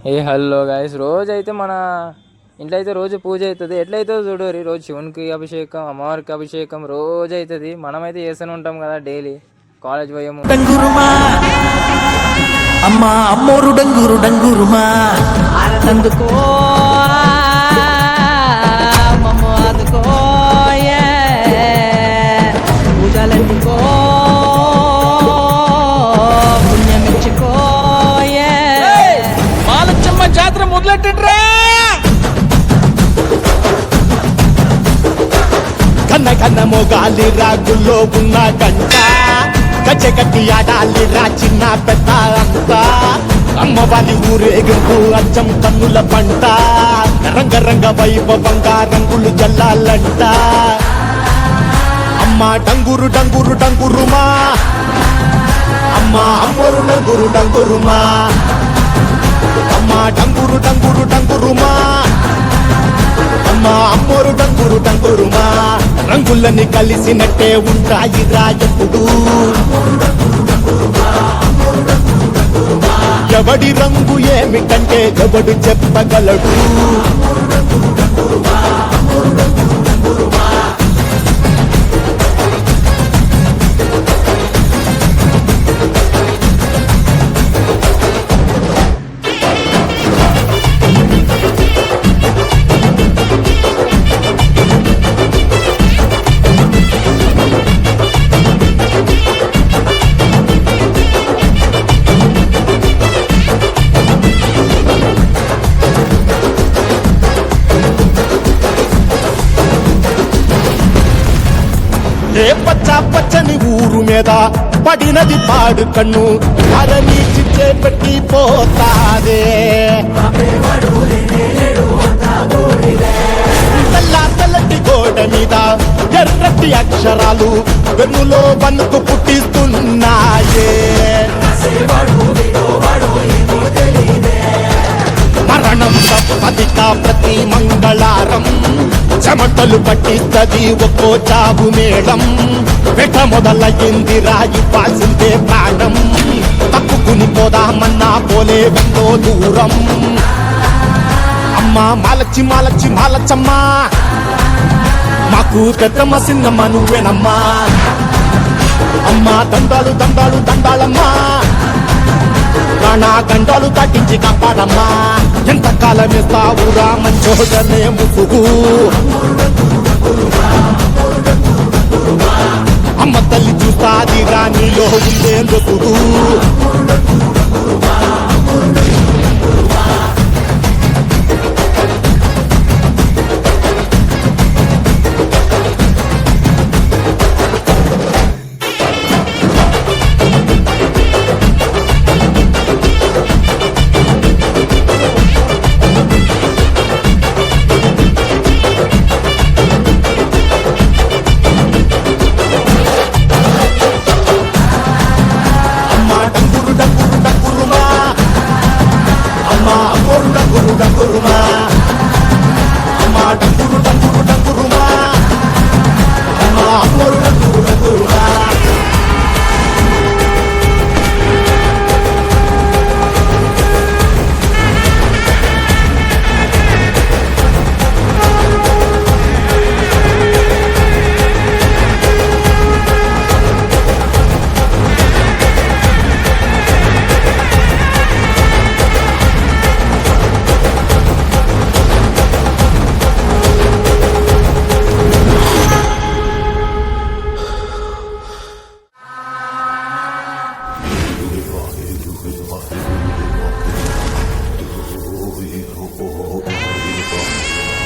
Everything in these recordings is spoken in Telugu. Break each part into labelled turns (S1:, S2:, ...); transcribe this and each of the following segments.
S1: ఏ హలో గాయస్, రోజు అయితే మన ఇంట్లో అయితే రోజు పూజ అవుతుంది. ఎట్లయితే చూడరి, రోజు శివునికి అభిషేకం, అమ్మవారికి అభిషేకం రోజు అవుతుంది. మనమైతే చేస్తూనే ఉంటాం కదా డైలీ కాలేజ్ పోయేము.
S2: డంగురుమా అమ్మా అమ్మోరు డంగురు డంగురుమా అందుకో మమ్మ అందుకో పూజలందుకో పుణ్యమిచ్చుకో మాలచ్చమ్మ జాతర మొదలెట్టండ్రా.
S3: కన్న కన్న మొగాలి రాగుల్లో ఉన్న గంట గజ్జె కట్టి ఆడాలి రా చిన్న పెద్ద అంతా. అమ్మవారి ఊరేగింపు అచ్చం కన్నుల పంట, రంగరంగ వైభవంగా రంగులు జల్లాలంట. అమ్మ డంగురు డంగురు డంగురుమా, అమ్మ అమ్మోరు డంగురు డంగురుమా, అమ్మ డంగురు డంగురు డంగురుమా, అమ్మ అమ్మోరు డంగురు డంగురుమా. రంగులని కలిసినట్టే ఉంటాయి రా ఎప్పుడు. ఎవడి రంగు ఏమిటంటే ఎవడు చెప్పగలడు. ఏ పచ్చ పచ్చని ఊరు మీద పడినది పాడు కన్ను అరని చిచ్చే పెట్టి పోతాదే. తెల్ల తెల్లటి గోడ మీద ఎర్రటి అక్షరాలు వెన్నులో వణుకు పుట్టిస్తున్నాయే. మరణం తప్పదిక ప్రతి మంగళారం చెమటలు పట్టిస్తది ఒక్కో చావు మేళం. వెట మొదలయ్యింది రాయి పాసిందే ప్రాణం, తప్పుకుని పోదామన్నా పోలే ఎంతో దూరం. అమ్మా మాలచ్చి మాలచ్చి మాలచ్చమ్మా, మాకు పెద్దమ్మ సిన్నమ్మ నువ్వేనమ్మా. అమ్మా దండాలు దండాలు దండాలమ్మా, ప్రాణా గండాలు తగ్గించి కాపాడమ్మా. ఎంతకాలం ఇస్తావురా మంచోడనే ముసుగు. అమ్మ తల్లి చూస్తాదిరా నీలో ఉండే లొసుగు.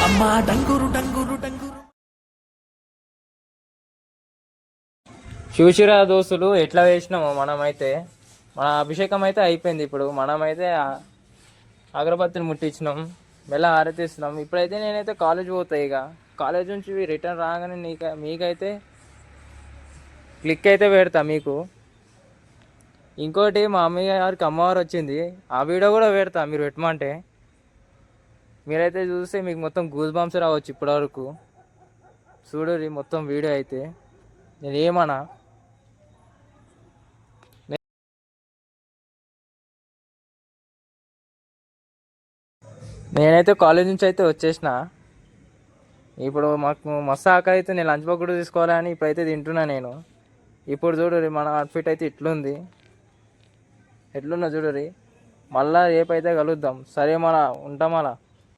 S2: అమ్మా డంగురు డంగురు డంగురు.
S1: చూసిరా దోస్తులు ఎట్లా వేసినామో మనమైతే. మన అభిషేకం అయితే అయిపోయింది. ఇప్పుడు మనమైతే అగరబత్తిని ముట్టించినాం, మెల్ల ఆరతిస్తున్నాం. ఇప్పుడైతే నేనైతే కాలేజ్ పోతాయి. ఇక కాలేజ్ నుంచి రిటర్న్ రాగానే మీకైతే క్లిక్ అయితే పెడతా మీకు. ఇంకోటి మా అమ్మయ్య గారికి అమ్మవారు వచ్చింది, ఆ వీడియో కూడా పెడతా మీరు పెట్టమంటే. మీరైతే చూస్తే మీకు మొత్తం గూస్ బంప్స్ రావచ్చు. ఇప్పటివరకు చూడరి మొత్తం వీడియో అయితే. నేను ఏమన్నా నేనైతే కాలేజ్ నుంచి అయితే వచ్చేసిన. ఇప్పుడు మాకు మస్తు ఆకలి అయితే నేను లంచ్ బాక్స్ కూడా తీసుకోవాలని ఇప్పుడైతే తింటున్నా నేను. ఇప్పుడు చూడరి మన అవుట్ఫిట్ అయితే ఇట్లుంది, ఎట్లున్నా చూడరి. మళ్ళా రేపైతే కలుద్దాం. సరే, మన ఉంటాం అలా.